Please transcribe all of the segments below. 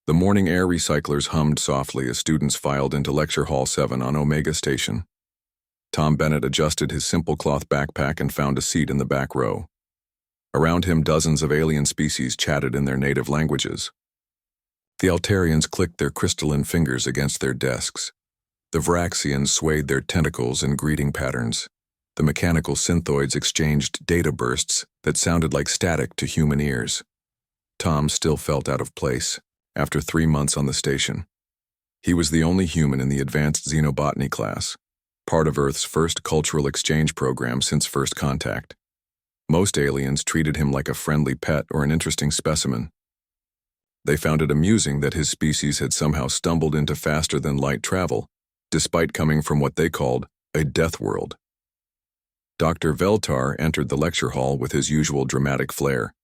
The morning air recyclers hummed softly as students filed into Lecture Hall 7 on Omega Station. Tom Bennett adjusted his simple cloth backpack and found a seat in the back row. Around him, dozens of alien species chatted in their native languages. The Altarians clicked their crystalline fingers against their desks. The Varaxians swayed their tentacles in greeting patterns. The mechanical synthoids exchanged data bursts that sounded like static to human ears. Tom still felt out of place after 3 months on the station. He was the only human in the advanced xenobotany class, part of Earth's first cultural exchange program since first contact. Most aliens treated him like a friendly pet or an interesting specimen. They found it amusing that his species had somehow stumbled into faster-than-light travel, despite coming from what they called a deathworld. Dr. Veltar entered the lecture hall with his usual dramatic flair.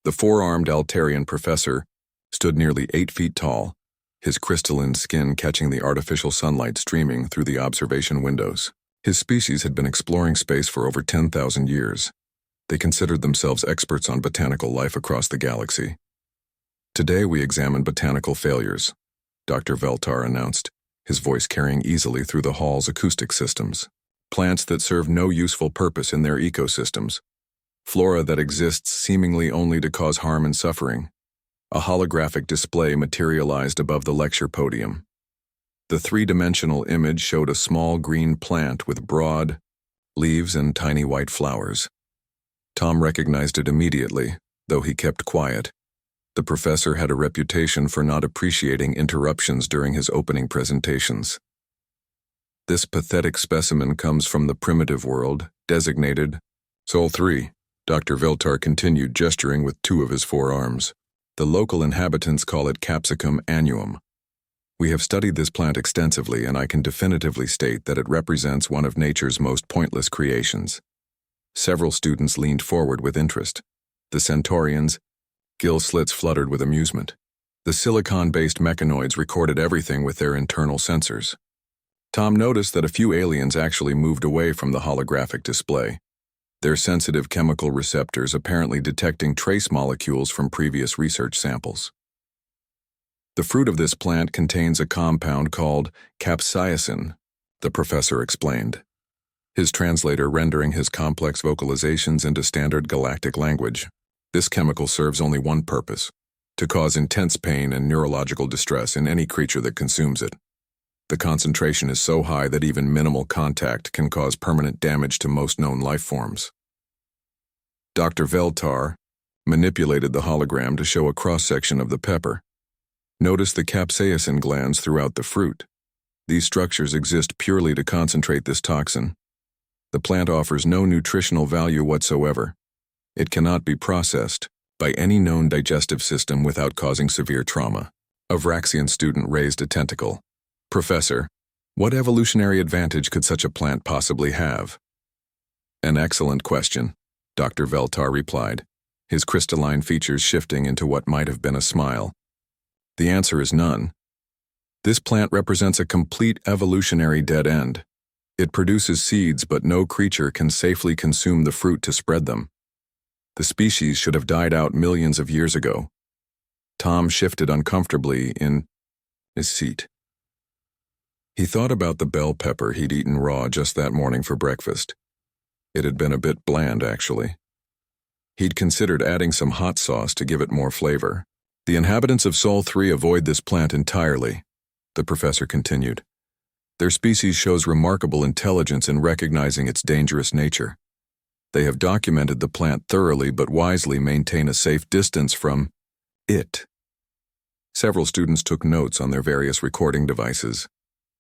The four-armed Altarian professor stood nearly 8 feet tall, his crystalline skin catching the artificial sunlight streaming through the observation windows. His species had been exploring space for over 10,000 years. They considered themselves experts on botanical life across the galaxy. Today we examine botanical failures, Dr. Veltar announced, his voice carrying easily through the hall's acoustic systems. Plants that serve no useful purpose in their ecosystems. Flora that exists seemingly only to cause harm and suffering. A holographic display materialized above the lecture podium. The three-dimensional image showed a small green plant with broad leaves and tiny white flowers. Tom recognized it immediately, though he kept quiet. The professor had a reputation for not appreciating interruptions during his opening presentations. This pathetic specimen comes from the primitive world, designated Sol 3, Dr. Veltar continued, gesturing with 2 of his forearms. The local inhabitants call it Capsicum annuum. We have studied this plant extensively, and I can definitively state that it represents one of nature's most pointless creations. Several students leaned forward with interest. The Centaurians, gill slits fluttered with amusement. The silicon-based mechanoids recorded everything with their internal sensors. Tom noticed that a few aliens actually moved away from the holographic display, their sensitive chemical receptors apparently detecting trace molecules from previous research samples. The fruit of this plant contains a compound called capsaicin, the professor explained, his translator rendering his complex vocalizations into standard galactic language. This chemical serves only one purpose: to cause intense pain and neurological distress in any creature that consumes it. The concentration is so high that even minimal contact can cause permanent damage to most known life forms. Dr. Veltar manipulated the hologram to show a cross-section of the pepper. Notice the capsaicin glands throughout the fruit. These structures exist purely to concentrate this toxin. The plant offers no nutritional value whatsoever. It cannot be processed by any known digestive system without causing severe trauma. A Varaxian student raised a tentacle. Professor, what evolutionary advantage could such a plant possibly have? An excellent question, Dr. Veltar replied, his crystalline features shifting into what might have been a smile. The answer is none. This plant represents a complete evolutionary dead end. It produces seeds, but no creature can safely consume the fruit to spread them. The species should have died out millions of years ago. Tom shifted uncomfortably in his seat. He thought about the bell pepper he'd eaten raw just that morning for breakfast. It had been a bit bland, actually. He'd considered adding some hot sauce to give it more flavor. The inhabitants of Sol 3 avoid this plant entirely, the professor continued. Their species shows remarkable intelligence in recognizing its dangerous nature. They have documented the plant thoroughly but wisely maintain a safe distance from it. Several students took notes on their various recording devices.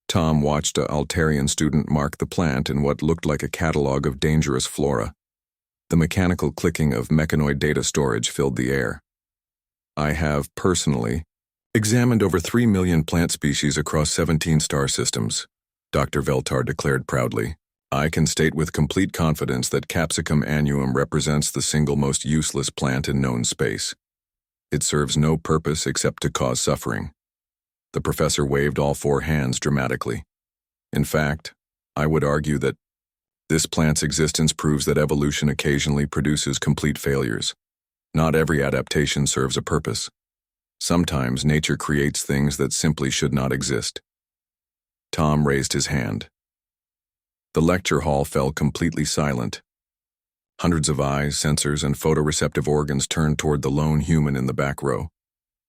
Tom watched an Altarian student mark the plant in what looked like a catalog of dangerous flora. The mechanical clicking of mechanoid data storage filled the air. I have, personally, examined over 3 million plant species across 17 star systems, Dr. Veltar declared proudly. I can state with complete confidence that Capsicum annuum represents the single most useless plant in known space. It serves no purpose except to cause suffering. The professor waved all 4 hands dramatically. In fact, I would argue that this plant's existence proves that evolution occasionally produces complete failures. Not every adaptation serves a purpose. Sometimes nature creates things that simply should not exist. Tom raised his hand. The lecture hall fell completely silent. Hundreds of eyes, sensors, and photoreceptive organs turned toward the lone human in the back row.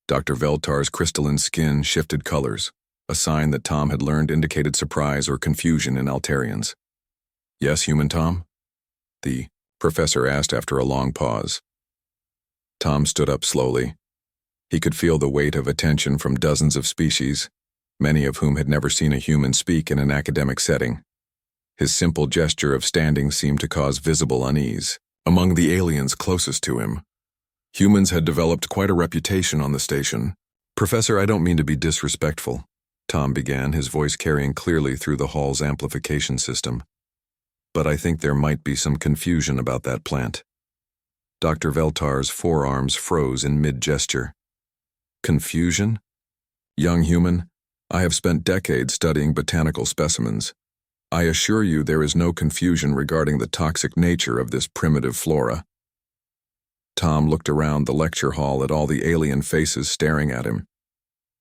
Dr. Veltar's crystalline skin shifted colors, a sign that Tom had learned indicated surprise or confusion in Altarians. "Yes, human Tom?" the professor asked after a long pause. Tom stood up slowly. He could feel the weight of attention from dozens of species, many of whom had never seen a human speak in an academic setting. His simple gesture of standing seemed to cause visible unease among the aliens closest to him. Humans had developed quite a reputation on the station. "Professor, I don't mean to be disrespectful," Tom began, his voice carrying clearly through the hall's amplification system. "But I think there might be some confusion about that plant." Dr. Veltar's forearms froze in mid-gesture. "Confusion? Young human, I have spent decades studying botanical specimens. I assure you there is no confusion regarding the toxic nature of this primitive flora." Tom looked around the lecture hall at all the alien faces staring at him.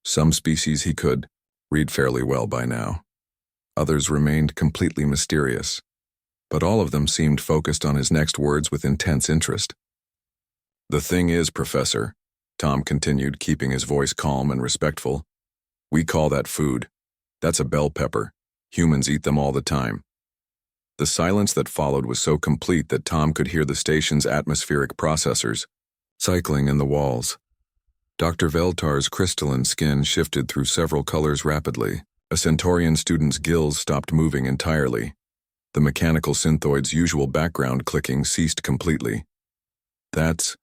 Some species he could read fairly well by now. Others remained completely mysterious, but all of them seemed focused on his next words with intense interest. "The thing is, Professor," Tom continued, keeping his voice calm and respectful, "we call that food. That's a bell pepper. Humans eat them all the time." The silence that followed was so complete that Tom could hear the station's atmospheric processors cycling in the walls. Dr. Veltar's crystalline skin shifted through several colors rapidly. A Centaurian student's gills stopped moving entirely. The mechanical synthoid's usual background clicking ceased completely. "That's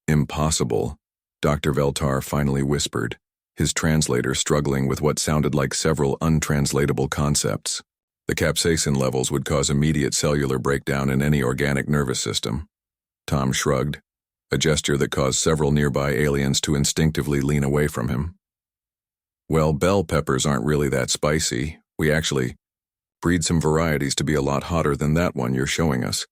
impossible," Dr. Veltar finally whispered, his translator struggling with what sounded like several untranslatable concepts. "The capsaicin levels would cause immediate cellular breakdown in any organic nervous system." Tom shrugged, a gesture that caused several nearby aliens to instinctively lean away from him. "Well, bell peppers aren't really that spicy. We actually breed some varieties to be a lot hotter than that one you're showing us."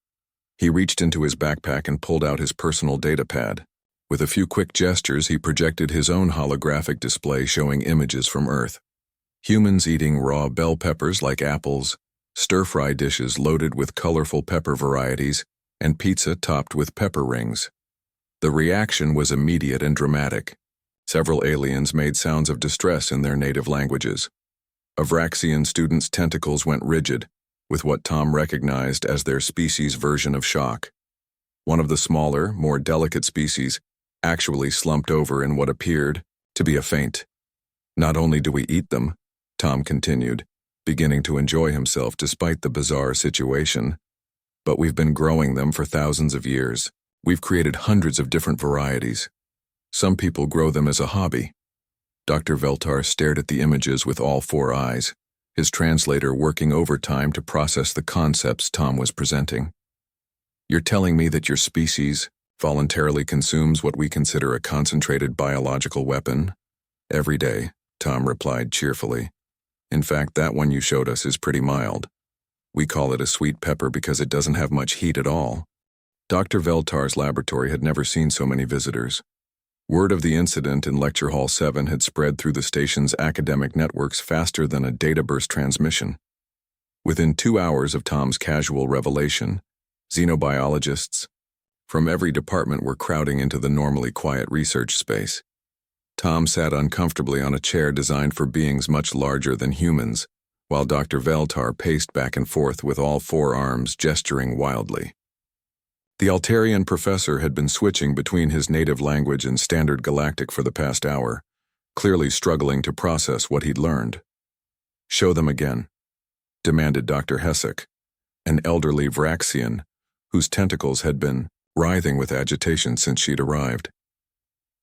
He reached into his backpack and pulled out his personal data pad. With a few quick gestures, he projected his own holographic display showing images from Earth. Humans eating raw bell peppers like apples, stir-fry dishes loaded with colorful pepper varieties, and pizza topped with pepper rings. The reaction was immediate and dramatic. Several aliens made sounds of distress in their native languages. A Vraxian student's tentacles went rigid, with what Tom recognized as their species' version of shock. One of the smaller, more delicate species actually slumped over in what appeared to be a faint. "Not only do we eat them," Tom continued, beginning to enjoy himself despite the bizarre situation, "but we've been growing them for thousands of years. We've created hundreds of different varieties. Some people grow them as a hobby." Dr. Veltar stared at the images with all four eyes, his translator working overtime to process the concepts Tom was presenting. "You're telling me that your species voluntarily consumes what we consider a concentrated biological weapon?" "Every day," Tom replied cheerfully. "In fact, that one you showed us is pretty mild. We call it a sweet pepper because it doesn't have much heat at all." Dr. Veltar's laboratory had never seen so many visitors. Word of the incident in Lecture Hall 7 had spread through the station's academic networks faster than a data burst transmission. Within 2 hours of Tom's casual revelation, xenobiologists from every department were crowding into the normally quiet research space. Tom sat uncomfortably on a chair designed for beings much larger than humans, while Dr. Veltar paced back and forth with all four arms gesturing wildly. The Altarian professor had been switching between his native language and Standard Galactic for the past hour, clearly struggling to process what he'd learned. "Show them again," demanded Dr. Hessek, an elderly Vraxian whose tentacles had been writhing with agitation since she'd arrived.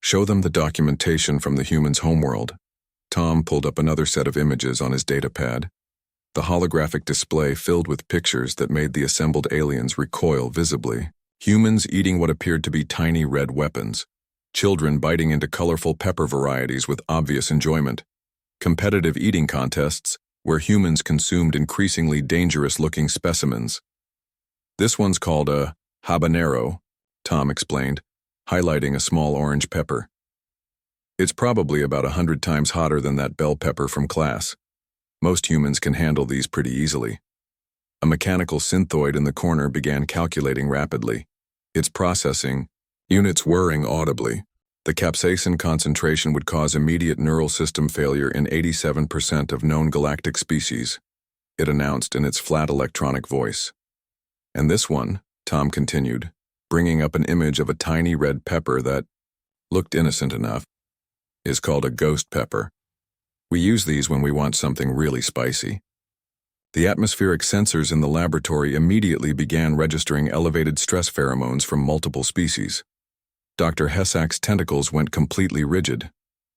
"Show them the documentation from the humans' homeworld." Tom pulled up another set of images on his datapad. The holographic display filled with pictures that made the assembled aliens recoil visibly. Humans eating what appeared to be tiny red weapons. Children biting into colorful pepper varieties with obvious enjoyment. Competitive eating contests where humans consumed increasingly dangerous-looking specimens. "This one's called a habanero," Tom explained, highlighting a small orange pepper. It's probably about 100 times hotter than that bell pepper from class. Most humans can handle these pretty easily. A mechanical synthoid in the corner began calculating rapidly, its processing units whirring audibly. The capsaicin concentration would cause immediate neural system failure in 87% of known galactic species, it announced in its flat electronic voice. And this one, Tom continued, bringing up an image of a tiny red pepper that looked innocent enough, is called a ghost pepper. We use these when we want something really spicy. The atmospheric sensors in the laboratory immediately began registering elevated stress pheromones from multiple species. Dr. Hessak's tentacles went completely rigid.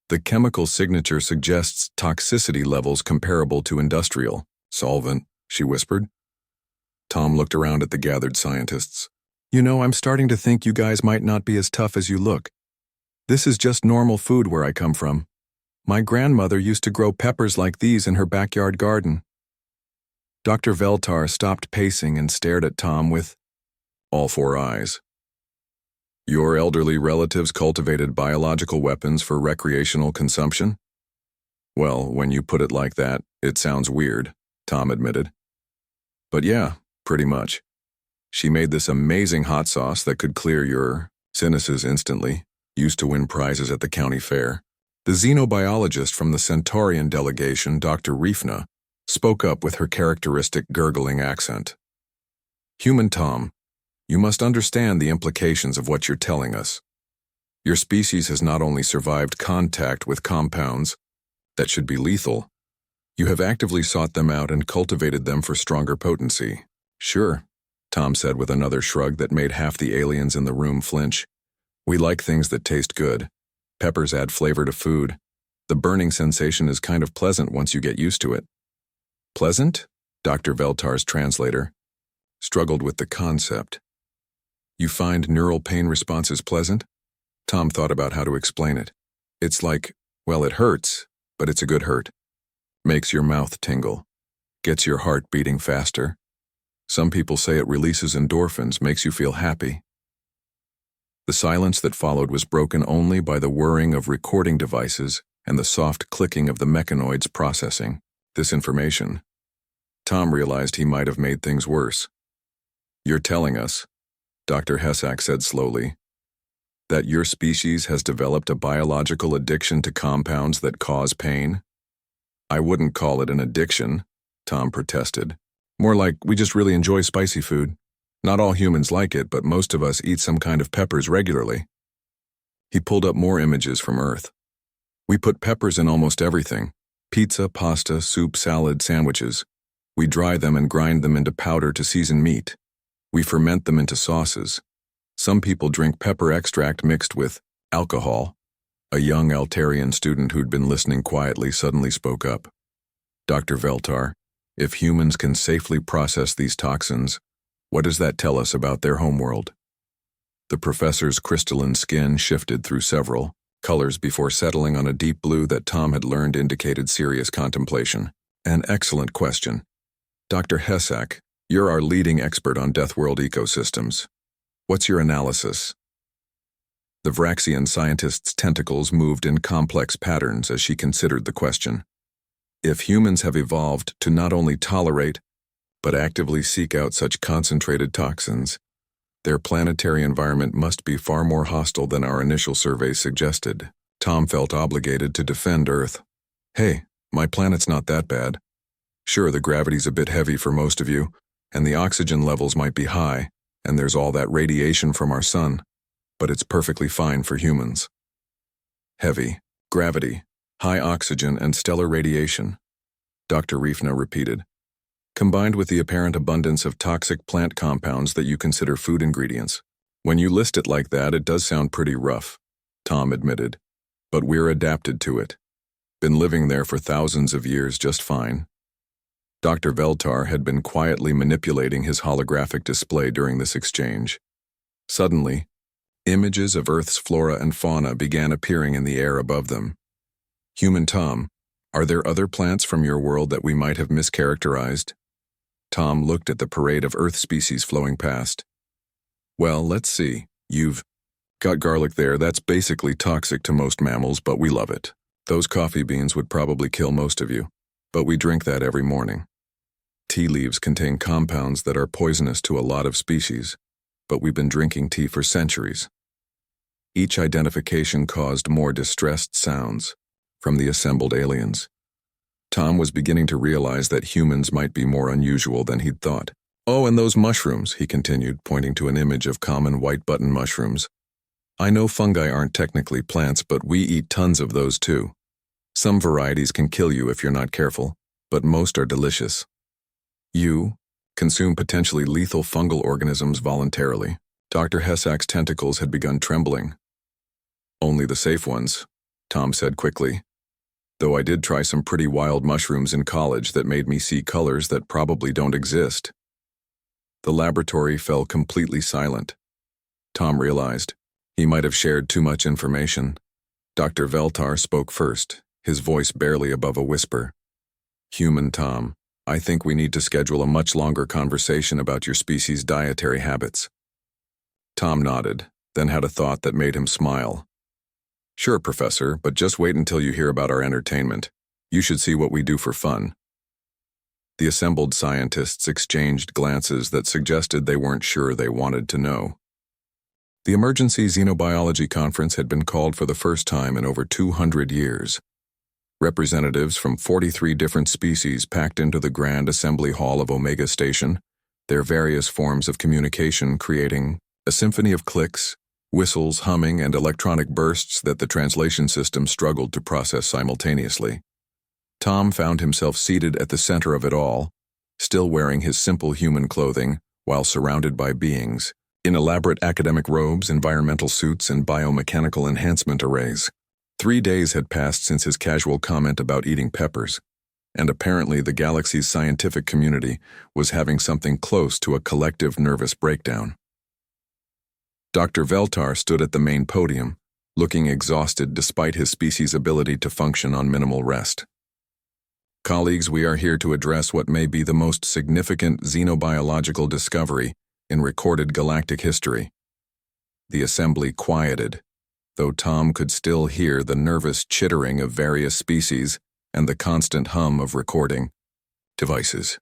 The chemical signature suggests toxicity levels comparable to industrial solvent, she whispered. Tom looked around at the gathered scientists. You know, I'm starting to think you guys might not be as tough as you look. This is just normal food where I come from. My grandmother used to grow peppers like these in her backyard garden. Dr. Veltar stopped pacing and stared at Tom with all four eyes. Your elderly relatives cultivated biological weapons for recreational consumption? Well, when you put it like that, it sounds weird, Tom admitted. But yeah, pretty much. She made this amazing hot sauce that could clear your sinuses instantly, used to win prizes at the county fair. The xenobiologist from the Centaurian delegation, Dr. Rifna, spoke up with her characteristic gurgling accent. Human Tom, you must understand the implications of what you're telling us. Your species has not only survived contact with compounds that should be lethal, you have actively sought them out and cultivated them for stronger potency. Sure, Tom said with another shrug that made half the aliens in the room flinch. We like things that taste good. Peppers add flavor to food. The burning sensation is kind of pleasant once you get used to it. Pleasant? Dr. Veltar's translator struggled with the concept. You find neural pain responses pleasant? Tom thought about how to explain it. It's like, well, it hurts, but it's a good hurt. Makes your mouth tingle. Gets your heart beating faster. Some people say it releases endorphins, makes you feel happy. The silence that followed was broken only by the whirring of recording devices and the soft clicking of the mechanoids processing this information. Tom realized he might have made things worse. You're telling us, Dr. Hessak said slowly, that your species has developed a biological addiction to compounds that cause pain? I wouldn't call it an addiction, Tom protested. More like we just really enjoy spicy food. Not all humans like it, but most of us eat some kind of peppers regularly. He pulled up more images from Earth. We put peppers in almost everything. Pizza, pasta, soup, salad, sandwiches. We dry them and grind them into powder to season meat. We ferment them into sauces. Some people drink pepper extract mixed with alcohol. A young Altarian student who'd been listening quietly suddenly spoke up. Dr. Veltar, if humans can safely process these toxins, what does that tell us about their homeworld? The professor's crystalline skin shifted through several colors before settling on a deep blue that Tom had learned indicated serious contemplation. An excellent question. Dr. Hessak, you're our leading expert on deathworld ecosystems. What's your analysis? The Vraxian scientist's tentacles moved in complex patterns as she considered the question. If humans have evolved to not only tolerate, but actively seek out such concentrated toxins, their planetary environment must be far more hostile than our initial surveys suggested. Tom felt obligated to defend Earth. Hey, my planet's not that bad. Sure, the gravity's a bit heavy for most of you, and the oxygen levels might be high, and there's all that radiation from our sun, but it's perfectly fine for humans. Heavy, gravity, high oxygen, and stellar radiation, Dr. Rifna repeated, combined with the apparent abundance of toxic plant compounds that you consider food ingredients. When you list it like that, it does sound pretty rough, Tom admitted, but we're adapted to it. Been living there for thousands of years just fine. Dr. Veltar had been quietly manipulating his holographic display during this exchange. Suddenly, images of Earth's flora and fauna began appearing in the air above them. Human Tom, are there other plants from your world that we might have mischaracterized? Tom looked at the parade of Earth species flowing past. Well, let's see. You've Got garlic there, that's basically toxic to most mammals, but we love it. Those coffee beans would probably kill most of you, but we drink that every morning. Tea leaves contain compounds that are poisonous to a lot of species, but we've been drinking tea for centuries. Each identification caused more distressed sounds from the assembled aliens. Tom was beginning to realize that humans might be more unusual than he'd thought. Oh, and those mushrooms, he continued, pointing to an image of common white button mushrooms. I know fungi aren't technically plants, but we eat tons of those too. Some varieties can kill you if you're not careful, but most are delicious. You consume potentially lethal fungal organisms voluntarily. Dr. Hessak's tentacles had begun trembling. Only the safe ones, Tom said quickly. Though I did try some pretty wild mushrooms in college that made me see colors that probably don't exist. The laboratory fell completely silent. Tom realized he might have shared too much information. Dr. Veltar spoke first, his voice barely above a whisper. Human Tom, I think we need to schedule a much longer conversation about your species' dietary habits. Tom nodded, then had a thought that made him smile. Sure, Professor, but just wait until you hear about our entertainment. You should see what we do for fun. The assembled scientists exchanged glances that suggested they weren't sure they wanted to know. The emergency xenobiology conference had been called for the first time in over 200 years. Representatives from 43 different species packed into the Grand Assembly Hall of Omega Station, their various forms of communication creating a symphony of clicks, whistles, humming, and electronic bursts that the translation system struggled to process simultaneously. Tom found himself seated at the center of it all, still wearing his simple human clothing while surrounded by beings in elaborate academic robes, environmental suits, and biomechanical enhancement arrays. 3 days had passed since his casual comment about eating peppers, and apparently the galaxy's scientific community was having something close to a collective nervous breakdown. Dr. Veltar stood at the main podium, looking exhausted despite his species' ability to function on minimal rest. Colleagues, we are here to address what may be the most significant xenobiological discovery in recorded galactic history. The assembly quieted, though Tom could still hear the nervous chittering of various species and the constant hum of recording devices.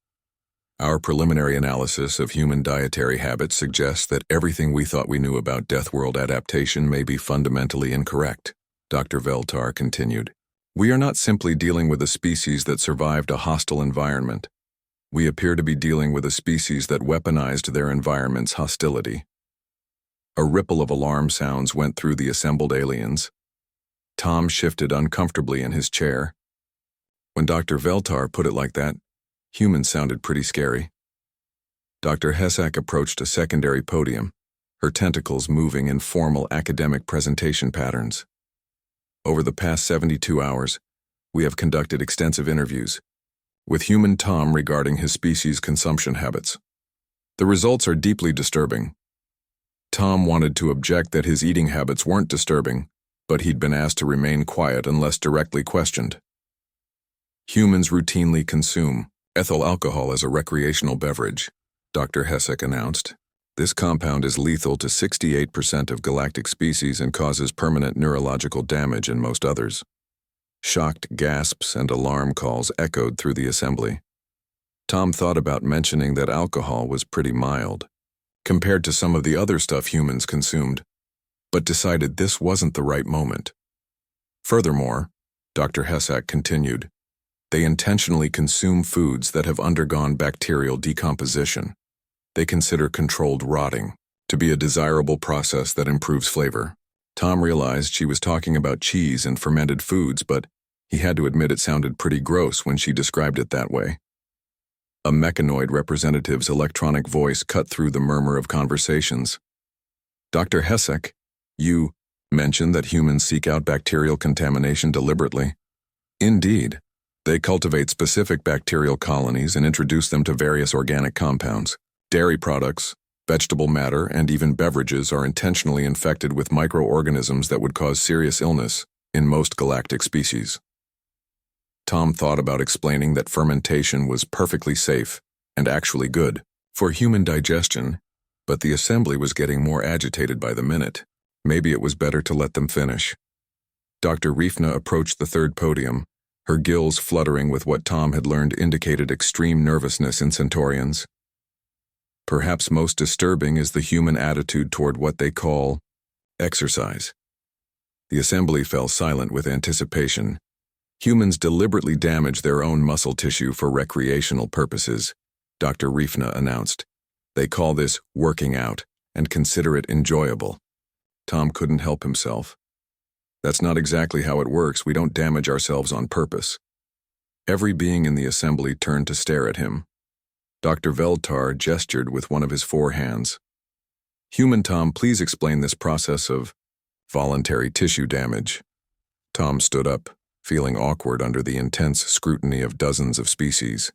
Our preliminary analysis of human dietary habits suggests that everything we thought we knew about deathworld adaptation may be fundamentally incorrect, Dr. Veltar continued. We are not simply dealing with a species that survived a hostile environment. We appear to be dealing with a species that weaponized their environment's hostility. A ripple of alarm sounds went through the assembled aliens. Tom shifted uncomfortably in his chair. When Dr. Veltar put it like that, humans sounded pretty scary. Dr. Hessak approached a secondary podium, her tentacles moving in formal academic presentation patterns. Over the past 72 hours, we have conducted extensive interviews with human Tom regarding his species' consumption habits. The results are deeply disturbing. Tom wanted to object that his eating habits weren't disturbing, but he'd been asked to remain quiet unless directly questioned. Humans routinely consume ethyl alcohol as a recreational beverage, Dr. Hessak announced. This compound is lethal to 68% of galactic species and causes permanent neurological damage in most others. Shocked gasps and alarm calls echoed through the assembly. Tom thought about mentioning that alcohol was pretty mild, compared to some of the other stuff humans consumed, but decided this wasn't the right moment. Furthermore, Dr. Hessak continued, they intentionally consume foods that have undergone bacterial decomposition. They consider controlled rotting to be a desirable process that improves flavor. Tom realized she was talking about cheese and fermented foods, but he had to admit it sounded pretty gross when she described it that way. A mechanoid representative's electronic voice cut through the murmur of conversations. Dr. Hessak, you mentioned that humans seek out bacterial contamination deliberately. Indeed, they cultivate specific bacterial colonies and introduce them to various organic compounds. Dairy products, vegetable matter, and even beverages are intentionally infected with microorganisms that would cause serious illness in most galactic species. Tom thought about explaining that fermentation was perfectly safe and actually good for human digestion, but the assembly was getting more agitated by the minute. Maybe it was better to let them finish. Dr. Rifna approached the third podium, her gills fluttering with what Tom had learned indicated extreme nervousness in Centaurians. Perhaps most disturbing is the human attitude toward what they call exercise. The assembly fell silent with anticipation. Humans deliberately damage their own muscle tissue for recreational purposes, Dr. Rifna announced. They call this working out and consider it enjoyable. Tom couldn't help himself. That's not exactly how it works. We don't damage ourselves on purpose. Every being in the assembly turned to stare at him. Dr. Veldtar gestured with one of his 4 hands. Human Tom, please explain this process of voluntary tissue damage. Tom stood up, feeling awkward under the intense scrutiny of dozens of species.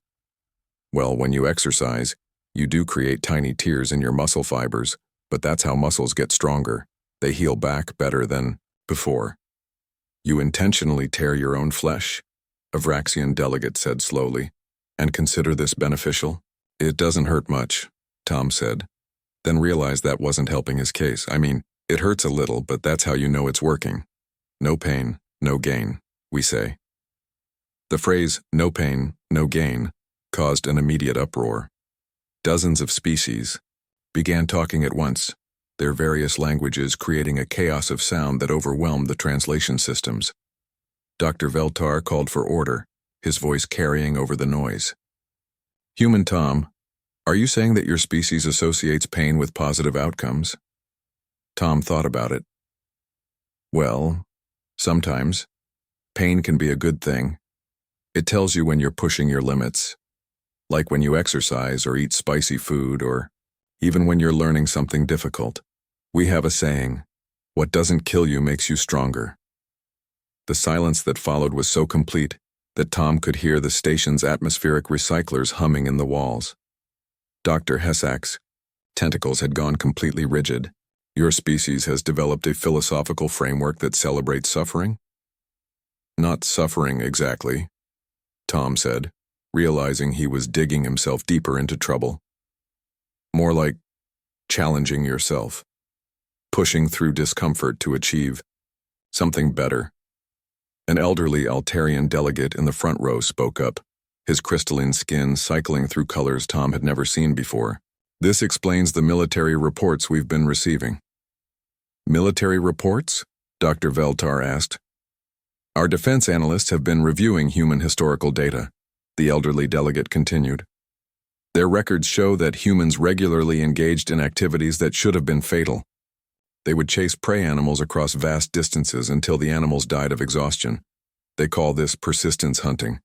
Well, when you exercise, you do create tiny tears in your muscle fibers, but that's how muscles get stronger. They heal back better than before. You intentionally tear your own flesh, a Vraxian delegate said slowly, and consider this beneficial? It doesn't hurt much, Tom said, then realized that wasn't helping his case. I mean, it hurts a little, but that's how you know it's working. No pain, no gain, we say. The phrase, no pain, no gain, caused an immediate uproar. Dozens of species began talking at once, their various languages creating a chaos of sound that overwhelmed the translation systems. Dr. Veldtar called for order, his voice carrying over the noise. Human Tom, are you saying that your species associates pain with positive outcomes? Tom thought about it. Well, sometimes. Pain can be a good thing. It tells you when you're pushing your limits, like when you exercise or eat spicy food or even when you're learning something difficult. We have a saying, what doesn't kill you makes you stronger. The silence that followed was so complete that Tom could hear the station's atmospheric recyclers humming in the walls. Dr. Hessak's tentacles had gone completely rigid. Your species has developed a philosophical framework that celebrates suffering? Not suffering exactly, Tom said, realizing he was digging himself deeper into trouble. More like challenging yourself, pushing through discomfort to achieve something better. An elderly Altarian delegate in the front row spoke up, his crystalline skin cycling through colors Tom had never seen before. This explains the military reports we've been receiving. Military reports? Dr. Veldtar asked. Our defense analysts have been reviewing human historical data, the elderly delegate continued. Their records show that humans regularly engaged in activities that should have been fatal. They would chase prey animals across vast distances until the animals died of exhaustion. They call this persistence hunting.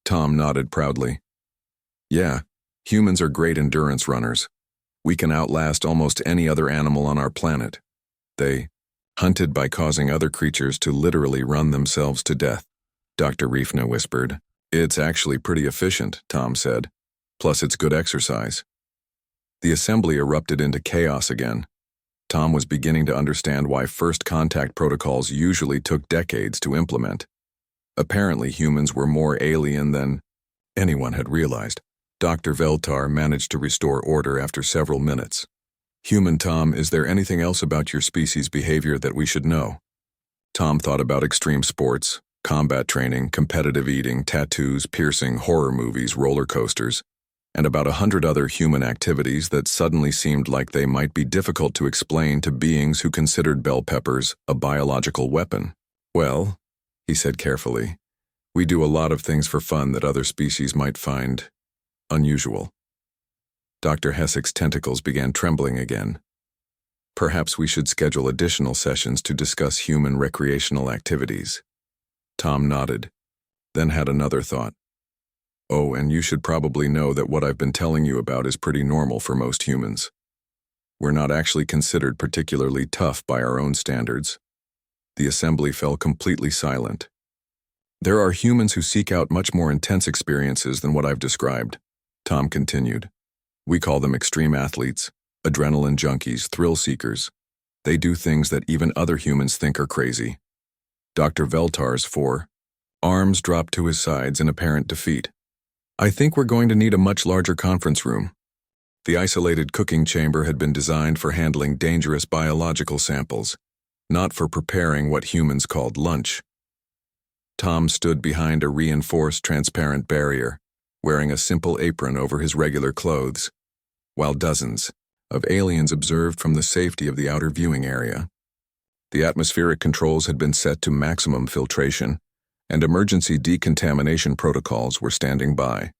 Tom nodded proudly. Yeah, humans are great endurance runners. We can outlast almost any other animal on our planet. They hunted by causing other creatures to literally run themselves to death, Dr. Rifna whispered. It's actually pretty efficient, Tom said. Plus it's good exercise. The assembly erupted into chaos again. Tom was beginning to understand why first contact protocols usually took decades to implement. Apparently humans were more alien than anyone had realized. Dr. Veldtar managed to restore order after several minutes. Human Tom, is there anything else about your species' behavior that we should know? Tom thought about extreme sports, combat training, competitive eating, tattoos, piercing, horror movies, roller coasters, and about 100 other human activities that suddenly seemed like they might be difficult to explain to beings who considered bell peppers a biological weapon. Well, he said carefully, we do a lot of things for fun that other species might find unusual. Dr. Hessak's tentacles began trembling again. Perhaps we should schedule additional sessions to discuss human recreational activities. Tom nodded, then had another thought. Oh, and you should probably know that what I've been telling you about is pretty normal for most humans. We're not actually considered particularly tough by our own standards. The assembly fell completely silent. There are humans who seek out much more intense experiences than what I've described, Tom continued. We call them extreme athletes, adrenaline junkies, thrill seekers. They do things that even other humans think are crazy. Dr. Veldtar's 4 arms dropped to his sides in apparent defeat. I think we're going to need a much larger conference room. The isolated cooking chamber had been designed for handling dangerous biological samples, not for preparing what humans called lunch. Tom stood behind a reinforced transparent barrier, wearing a simple apron over his regular clothes, while dozens of aliens observed from the safety of the outer viewing area. The atmospheric controls had been set to maximum filtration, and emergency decontamination protocols were standing by.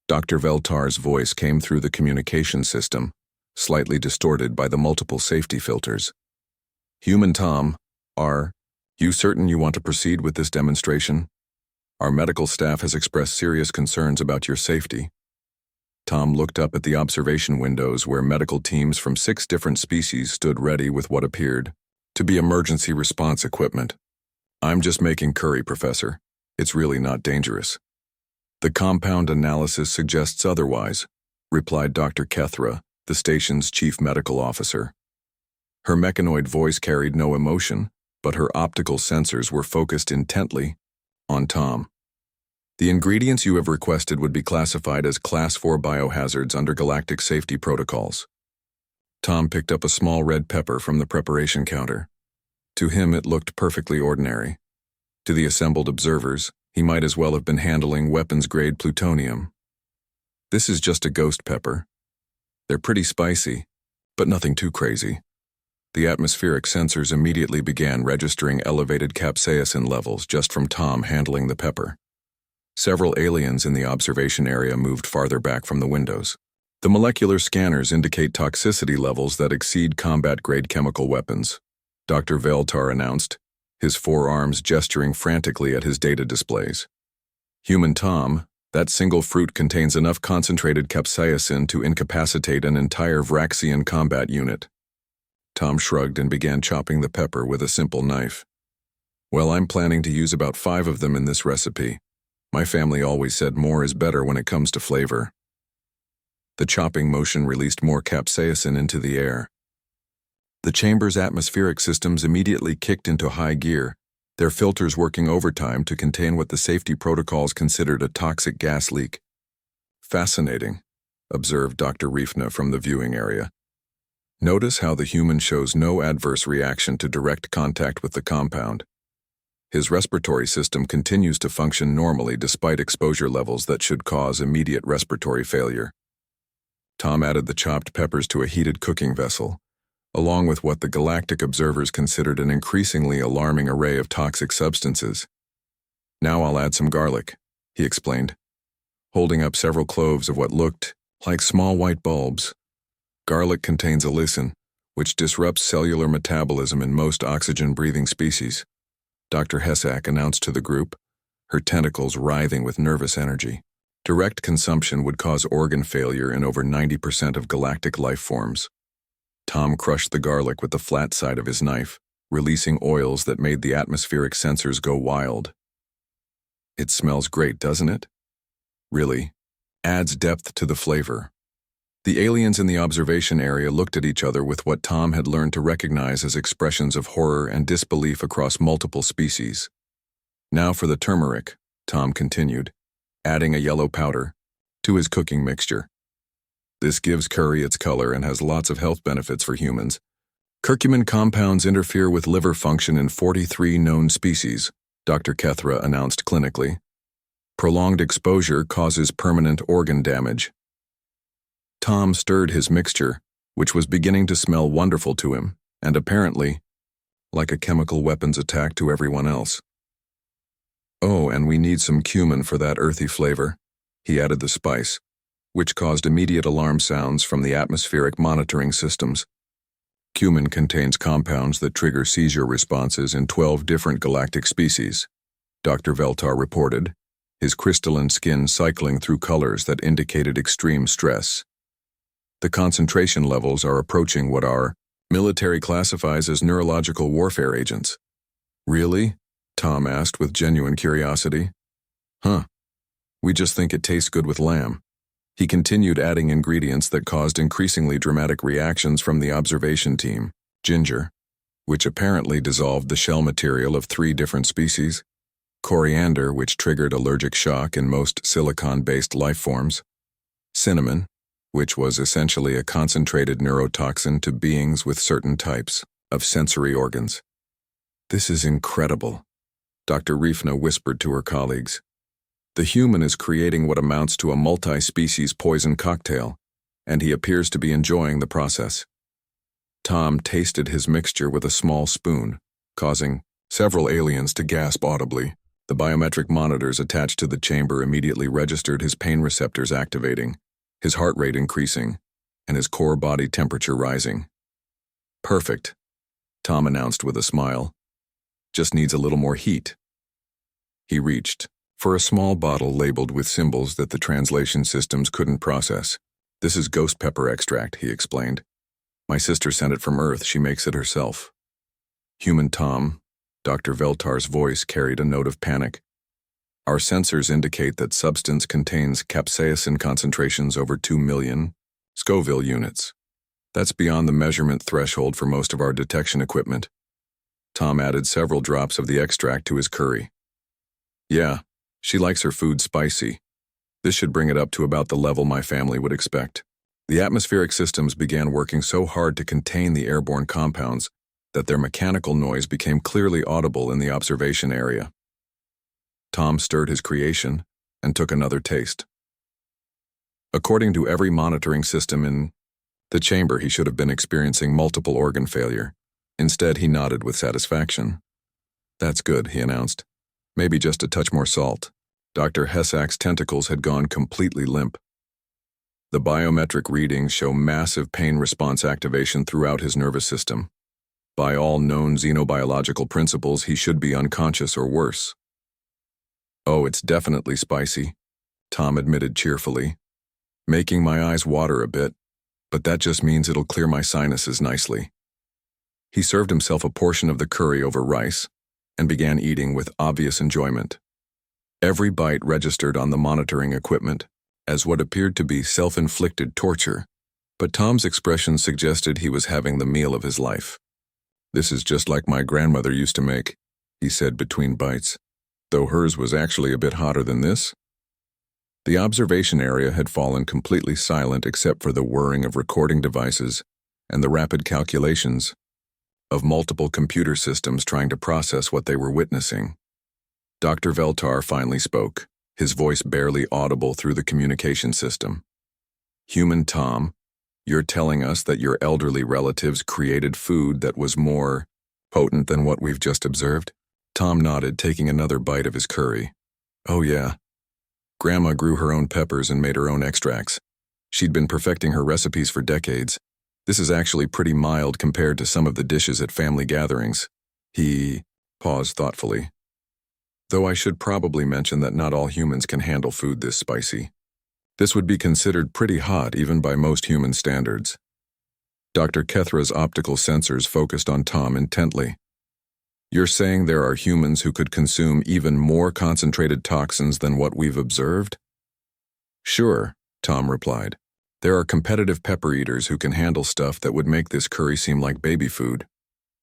Dr. Veltar's voice came through the communication system, slightly distorted by the multiple safety filters. "Human Tom, are you certain you want to proceed with this demonstration? Our medical staff has expressed serious concerns about your safety." Tom looked up at the observation windows where medical teams from 6 different species stood ready with what appeared to be emergency response equipment. "I'm just making curry, Professor. It's really not dangerous." "The compound analysis suggests otherwise," replied Dr. Kethra, the station's chief medical officer. Her mechanoid voice carried no emotion, but her optical sensors were focused intently on Tom. "The ingredients you have requested would be classified as Class 4 biohazards under galactic safety protocols." Tom picked up a small red pepper from the preparation counter. To him it looked perfectly ordinary. To the assembled observers, he might as well have been handling weapons-grade plutonium. "This is just a ghost pepper. They're pretty spicy, but nothing too crazy." The atmospheric sensors immediately began registering elevated capsaicin levels just from Tom handling the pepper. Several aliens in the observation area moved farther back from the windows. The molecular scanners indicate toxicity levels that exceed combat-grade chemical weapons, Dr. Veltar announced, his forearms gesturing frantically at his data displays. "Human Tom, that single fruit contains enough concentrated capsaicin to incapacitate an entire Vraxian combat unit." Tom shrugged and began chopping the pepper with a simple knife. "Well, I'm planning to use about 5 of them in this recipe. My family always said more is better when it comes to flavor." The chopping motion released more capsaicin into the air. The chamber's atmospheric systems immediately kicked into high gear, their filters working overtime to contain what the safety protocols considered a toxic gas leak. "Fascinating," observed Dr. Riefna from the viewing area. "Notice how the human shows no adverse reaction to direct contact with the compound. His respiratory system continues to function normally despite exposure levels that should cause immediate respiratory failure." Tom added the chopped peppers to a heated cooking vessel, along with what the galactic observers considered an increasingly alarming array of toxic substances. "Now I'll add some garlic," he explained, holding up several cloves of what looked like small white bulbs. "Garlic contains allicin, which disrupts cellular metabolism in most oxygen-breathing species," Dr. Hessak announced to the group, her tentacles writhing with nervous energy. "Direct consumption would cause organ failure in over 90% of galactic life forms." Tom crushed the garlic with the flat side of his knife, releasing oils that made the atmospheric sensors go wild. "It smells great, doesn't it? Really, adds depth to the flavor." The aliens in the observation area looked at each other with what Tom had learned to recognize as expressions of horror and disbelief across multiple species. "Now for the turmeric," Tom continued, adding a yellow powder to his cooking mixture. "This gives curry its color and has lots of health benefits for humans. Curcumin compounds interfere with liver function in 43 known species," Dr. Kethra announced clinically. "Prolonged exposure causes permanent organ damage." Tom stirred his mixture, which was beginning to smell wonderful to him, and apparently like a chemical weapons attack to everyone else. "Oh, and we need some cumin for that earthy flavor." He added the spice, which caused immediate alarm sounds from the atmospheric monitoring systems. "Cumin contains compounds that trigger seizure responses in 12 different galactic species," Dr. Veltar reported, his crystalline skin cycling through colors that indicated extreme stress. "The concentration levels are approaching what our military classifies as neurological warfare agents." "Really?" Tom asked with genuine curiosity. "Huh. We just think it tastes good with lamb." He continued adding ingredients that caused increasingly dramatic reactions from the observation team: ginger, which apparently dissolved the shell material of 3 different species; coriander, which triggered allergic shock in most silicon-based life forms; cinnamon, which was essentially a concentrated neurotoxin to beings with certain types of sensory organs. "This is incredible," Dr. Rifna whispered to her colleagues. "The human is creating what amounts to a multi-species poison cocktail, and he appears to be enjoying the process." Tom tasted his mixture with a small spoon, causing several aliens to gasp audibly. The biometric monitors attached to the chamber immediately registered his pain receptors activating, his heart rate increasing, and his core body temperature rising. "Perfect," Tom announced with a smile. "Just needs a little more heat." He reached for a small bottle labeled with symbols that the translation systems couldn't process. "This is ghost pepper extract," he explained. "My sister sent it from Earth. She makes it herself." "Human Tom," Dr. Veltar's voice carried a note of panic. "Our sensors indicate that substance contains capsaicin concentrations over 2 million Scoville units. That's beyond the measurement threshold for most of our detection equipment." Tom added several drops of the extract to his curry. "Yeah, she likes her food spicy. This should bring it up to about the level my family would expect." The atmospheric systems began working so hard to contain the airborne compounds that their mechanical noise became clearly audible in the observation area. Tom stirred his creation and took another taste. According to every monitoring system in the chamber, he should have been experiencing multiple organ failure. Instead, he nodded with satisfaction. "That's good," he announced. "Maybe just a touch more salt." Dr. Hessak's tentacles had gone completely limp. The biometric readings show massive pain response activation throughout his nervous system. By all known xenobiological principles, he should be unconscious or worse. "Oh, it's definitely spicy," Tom admitted cheerfully, "making my eyes water a bit, but that just means it'll clear my sinuses nicely." He served himself a portion of the curry over rice and began eating with obvious enjoyment. Every bite registered on the monitoring equipment as what appeared to be self-inflicted torture, but Tom's expression suggested he was having the meal of his life. "This is just like my grandmother used to make," he said between bites, "though hers was actually a bit hotter than this." The observation area had fallen completely silent except for the whirring of recording devices and the rapid calculations of multiple computer systems trying to process what they were witnessing. Dr. Veltar finally spoke, his voice barely audible through the communication system. "Human Tom, you're telling us that your elderly relatives created food that was more potent than what we've just observed?" Tom nodded, taking another bite of his curry. "Oh yeah. Grandma grew her own peppers and made her own extracts. She'd been perfecting her recipes for decades. This is actually pretty mild compared to some of the dishes at family gatherings." He paused thoughtfully. "Though I should probably mention that not all humans can handle food this spicy. This would be considered pretty hot even by most human standards." Dr. Kethra's optical sensors focused on Tom intently. "You're saying there are humans who could consume even more concentrated toxins than what we've observed?" "Sure," Tom replied. "There are competitive pepper eaters who can handle stuff that would make this curry seem like baby food.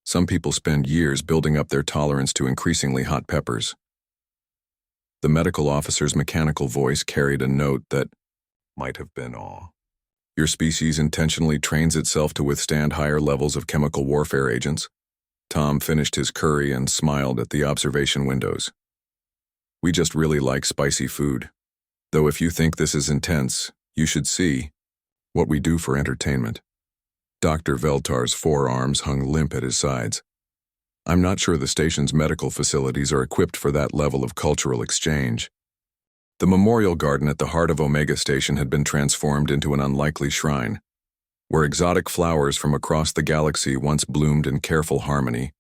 Some people spend years building up their tolerance to increasingly hot peppers." The medical officer's mechanical voice carried a note that might have been awe. "Your species intentionally trains itself to withstand higher levels of chemical warfare agents." Tom finished his curry and smiled at the observation windows. "We just really like spicy food. Though if you think this is intense, you should see what we do for entertainment." Dr. Veltar's forearms hung limp at his sides. "I'm not sure the station's medical facilities are equipped for that level of cultural exchange." The memorial garden at the heart of Omega Station had been transformed into an unlikely shrine, where exotic flowers from across the galaxy once bloomed in careful harmony.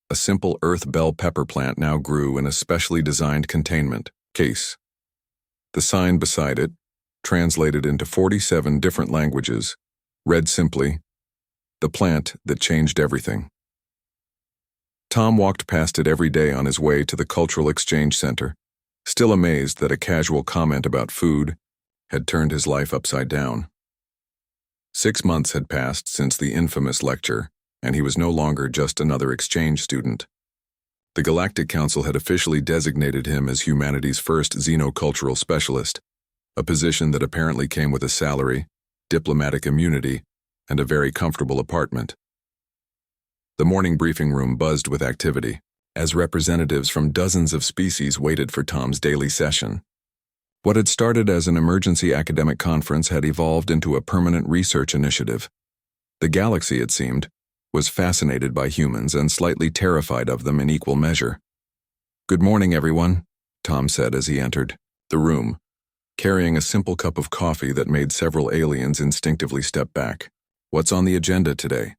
A simple earth bell pepper plant now grew in a specially designed containment case. The sign beside it, translated into 47 different languages, read simply, "The plant that changed everything." Tom walked past it every day on his way to the Cultural Exchange Center, still amazed that a casual comment about food had turned his life upside down. 6 months had passed since the infamous lecture, and he was no longer just another exchange student. The Galactic Council had officially designated him as humanity's first xenocultural specialist, a position that apparently came with a salary, diplomatic immunity, and a very comfortable apartment. The morning briefing room buzzed with activity, as representatives from dozens of species waited for Tom's daily session. What had started as an emergency academic conference had evolved into a permanent research initiative. The galaxy, it seemed, was fascinated by humans and slightly terrified of them in equal measure. "Good morning, everyone," Tom said as he entered the room, carrying a simple cup of coffee that made several aliens instinctively step back. "What's on the agenda today?"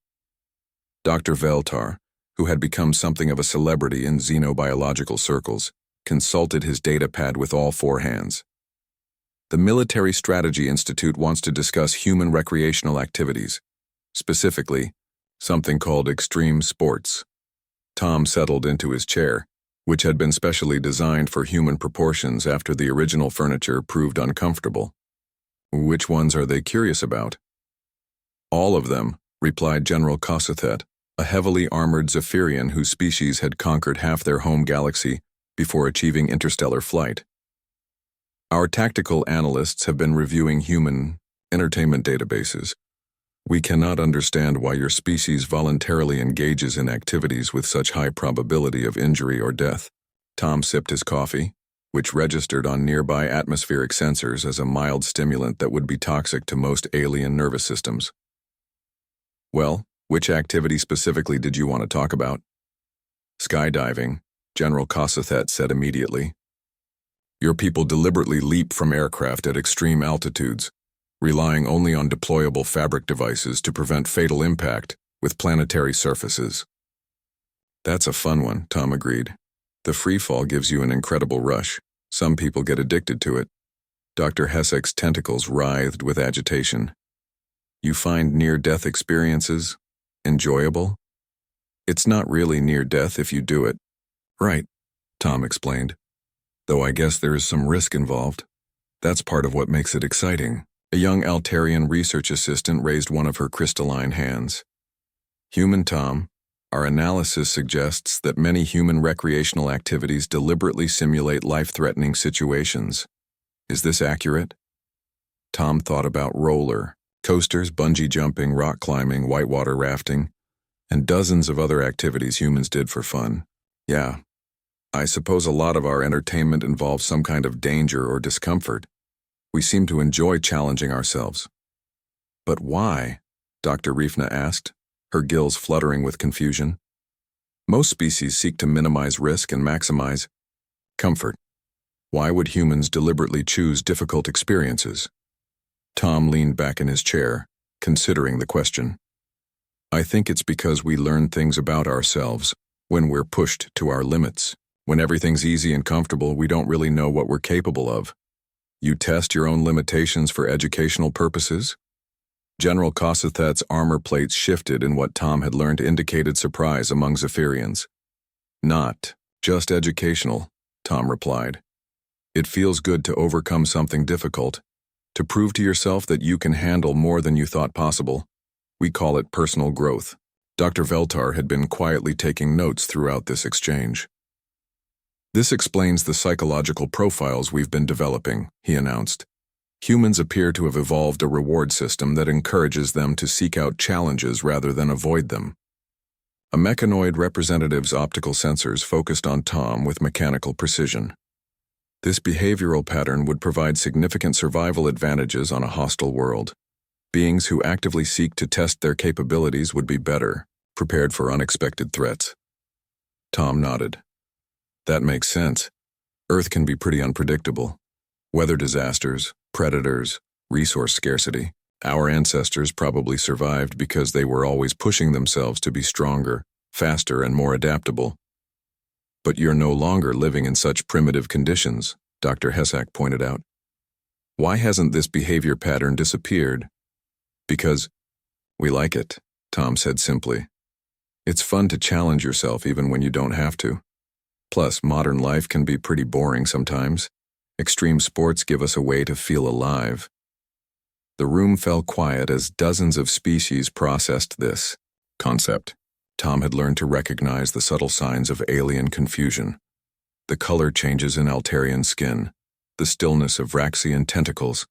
Dr. Veltar, who had become something of a celebrity in xenobiological circles, consulted his data pad with all four hands. "The Military Strategy Institute wants to discuss human recreational activities, specifically, something called extreme sports." Tom settled into his chair, which had been specially designed for human proportions after the original furniture proved uncomfortable. "Which ones are they curious about?" "All of them," replied General Kossethet, a heavily armored Zephyrian whose species had conquered half their home galaxy before achieving interstellar flight. "Our tactical analysts have been reviewing human entertainment databases. We cannot understand why your species voluntarily engages in activities with such high probability of injury or death." Tom sipped his coffee, which registered on nearby atmospheric sensors as a mild stimulant that would be toxic to most alien nervous systems. "Well, which activity specifically did you want to talk about?" "Skydiving," General Kossethet said immediately. "Your people deliberately leap from aircraft at extreme altitudes, relying only on deployable fabric devices to prevent fatal impact with planetary surfaces." "That's a fun one," Tom agreed. "The freefall gives you an incredible rush. Some people get addicted to it." Dr. Hessek's tentacles writhed with agitation. "You find near-death experiences enjoyable?" "It's not really near-death if you do it." "Right," Tom explained. "Though I guess there is some risk involved. That's part of what makes it exciting." A young Altarian research assistant raised one of her crystalline hands. "Human Tom, our analysis suggests that many human recreational activities deliberately simulate life-threatening situations. Is this accurate?" Tom thought about roller coasters, bungee jumping, rock climbing, whitewater rafting, and dozens of other activities humans did for fun. "Yeah, I suppose a lot of our entertainment involves some kind of danger or discomfort. We seem to enjoy challenging ourselves." "But why?" Dr. Rifna asked, her gills fluttering with confusion. "Most species seek to minimize risk and maximize comfort. Why would humans deliberately choose difficult experiences?" Tom leaned back in his chair, considering the question. "I think it's because we learn things about ourselves when we're pushed to our limits. When everything's easy and comfortable, we don't really know what we're capable of. You test your own limitations for educational purposes?" General Kossethet's armor plates shifted in what Tom had learned indicated surprise among Zephyrians. "Not just educational," Tom replied. "It feels good to overcome something difficult, to prove to yourself that you can handle more than you thought possible. We call it personal growth." Dr. Veltar had been quietly taking notes throughout this exchange. "This explains the psychological profiles we've been developing," he announced. "Humans appear to have evolved a reward system that encourages them to seek out challenges rather than avoid them." A mechanoid representative's optical sensors focused on Tom with mechanical precision. "This behavioral pattern would provide significant survival advantages on a hostile world. Beings who actively seek to test their capabilities would be better, prepared for unexpected threats." Tom nodded. "That makes sense. Earth can be pretty unpredictable. Weather disasters, predators, resource scarcity. Our ancestors probably survived because they were always pushing themselves to be stronger, faster, and more adaptable." "But you're no longer living in such primitive conditions," Dr. Hessek pointed out. "Why hasn't this behavior pattern disappeared?" "Because we like it," Tom said simply. "It's fun to challenge yourself even when you don't have to. Plus, modern life can be pretty boring sometimes. Extreme sports give us a way to feel alive." The room fell quiet as dozens of species processed this concept. Tom had learned to recognize the subtle signs of alien confusion. The color changes in Altarian skin, the stillness of Raxian tentacles,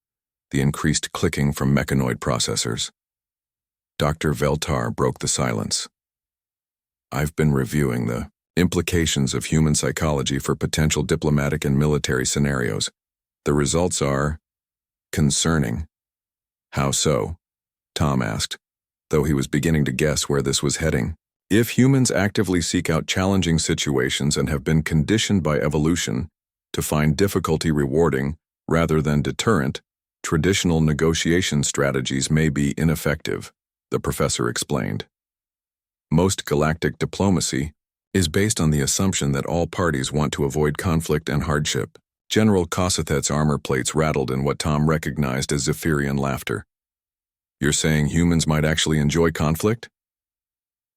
the increased clicking from mechanoid processors. Dr. Veltar broke the silence. I've been reviewing the implications of human psychology for potential diplomatic and military scenarios. The results are concerning. How so? Tom asked, though he was beginning to guess where this was heading. If humans actively seek out challenging situations and have been conditioned by evolution to find difficulty rewarding rather than deterrent, traditional negotiation strategies may be ineffective, the professor explained. Most galactic diplomacy is based on the assumption that all parties want to avoid conflict and hardship. General Kossethet's armor plates rattled in what Tom recognized as Zephyrian laughter. You're saying humans might actually enjoy conflict?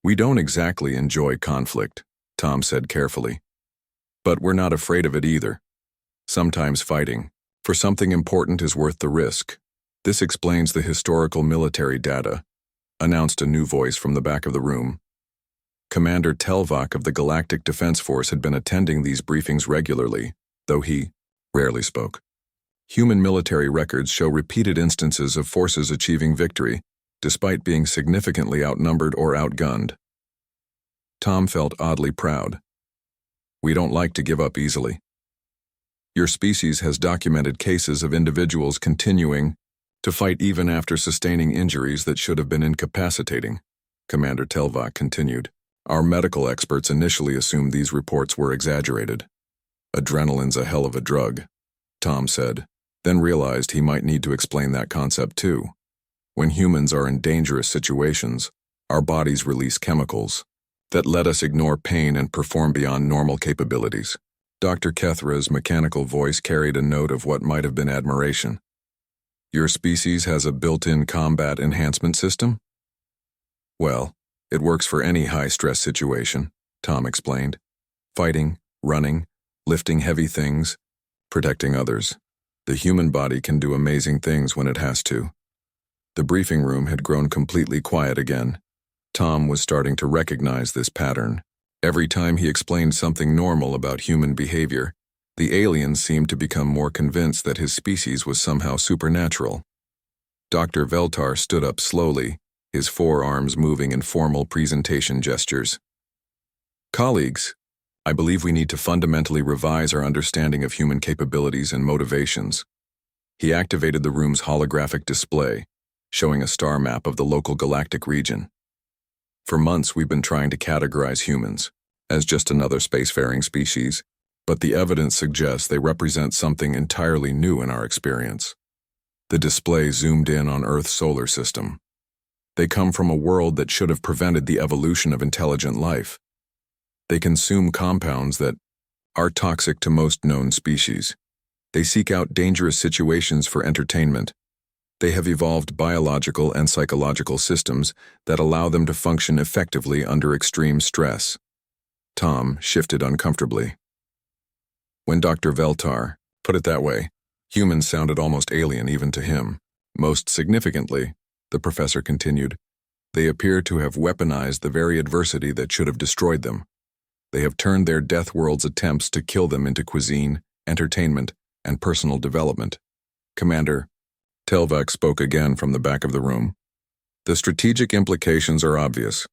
We don't exactly enjoy conflict, Tom said carefully. But we're not afraid of it either. Sometimes fighting for something important is worth the risk. This explains the historical military data, announced a new voice from the back of the room. Commander Telvak of the Galactic Defense Force had been attending these briefings regularly, though he rarely spoke. Human military records show repeated instances of forces achieving victory, despite being significantly outnumbered or outgunned. Tom felt oddly proud. We don't like to give up easily. Your species has documented cases of individuals continuing to fight even after sustaining injuries that should have been incapacitating, Commander Telvak continued. Our medical experts initially assumed these reports were exaggerated. Adrenaline's a hell of a drug, Tom said, then realized he might need to explain that concept too. When humans are in dangerous situations, our bodies release chemicals that let us ignore pain and perform beyond normal capabilities. Dr. Kethra's mechanical voice carried a note of what might have been admiration. Your species has a built-in combat enhancement system? Well, it works for any high-stress situation, Tom explained. Fighting, running, lifting heavy things, protecting others. The human body can do amazing things when it has to. The briefing room had grown completely quiet again. Tom was starting to recognize this pattern. Every time he explained something normal about human behavior, the aliens seemed to become more convinced that his species was somehow supernatural. Dr. Veltar stood up slowly, his forearms moving in formal presentation gestures. Colleagues, I believe we need to fundamentally revise our understanding of human capabilities and motivations. He activated the room's holographic display, showing a star map of the local galactic region. For months we've been trying to categorize humans as just another spacefaring species, but the evidence suggests they represent something entirely new in our experience. The display zoomed in on Earth's solar system. They come from a world that should have prevented the evolution of intelligent life. They consume compounds that are toxic to most known species. They seek out dangerous situations for entertainment. They have evolved biological and psychological systems that allow them to function effectively under extreme stress. Tom shifted uncomfortably. When Dr. Veltar put it that way, humans sounded almost alien even to him. Most significantly, the professor continued, they appear to have weaponized the very adversity that should have destroyed them. They have turned their deathworld's attempts to kill them into cuisine, entertainment, and personal development. Commander Telvak spoke again from the back of the room. The strategic implications are obvious.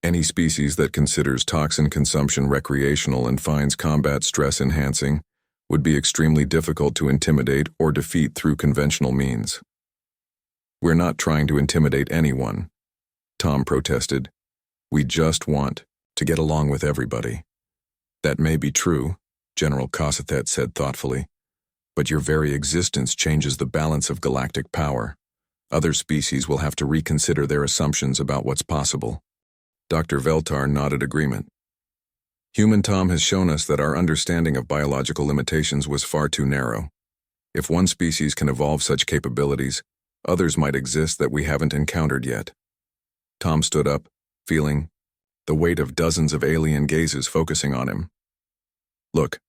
Any species that considers toxin consumption recreational and finds combat stress enhancing would be extremely difficult to intimidate or defeat through conventional means. We're not trying to intimidate anyone, Tom protested. We just want to get along with everybody. That may be true, General Kossethet said thoughtfully, but your very existence changes the balance of galactic power. Other species will have to reconsider their assumptions about what's possible. Dr. Veltar nodded agreement. Human Tom has shown us that our understanding of biological limitations was far too narrow. If one species can evolve such capabilities, others might exist that we haven't encountered yet. Tom stood up, feeling the weight of dozens of alien gazes focusing on him. Look,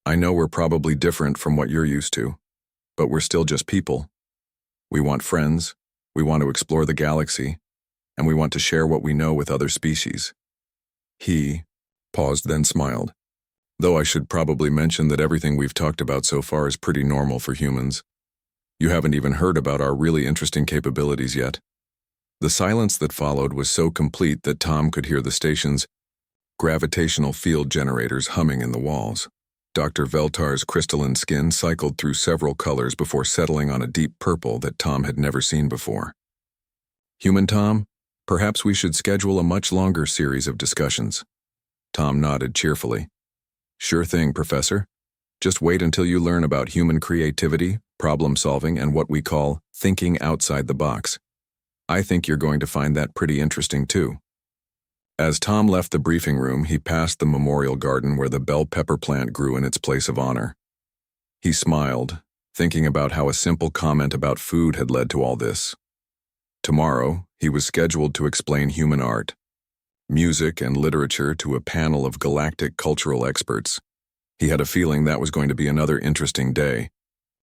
I know we're probably different from what you're used to, but we're still just people. We want friends, we want to explore the galaxy, and we want to share what we know with other species. He paused, then smiled. Though I should probably mention that everything we've talked about so far is pretty normal for humans. You haven't even heard about our really interesting capabilities yet." The silence that followed was so complete that Tom could hear the station's gravitational field generators humming in the walls. Dr. Veltar's crystalline skin cycled through several colors before settling on a deep purple that Tom had never seen before. "Human Tom, perhaps we should schedule a much longer series of discussions." Tom nodded cheerfully. "Sure thing, Professor. Just wait until you learn about human creativity, problem-solving, and what we call thinking outside the box. I think you're going to find that pretty interesting too." As Tom left the briefing room, he passed the memorial garden where the bell pepper plant grew in its place of honor. He smiled, thinking about how a simple comment about food had led to all this. Tomorrow, he was scheduled to explain human art, music, and literature to a panel of galactic cultural experts. He had a feeling that was going to be another interesting day,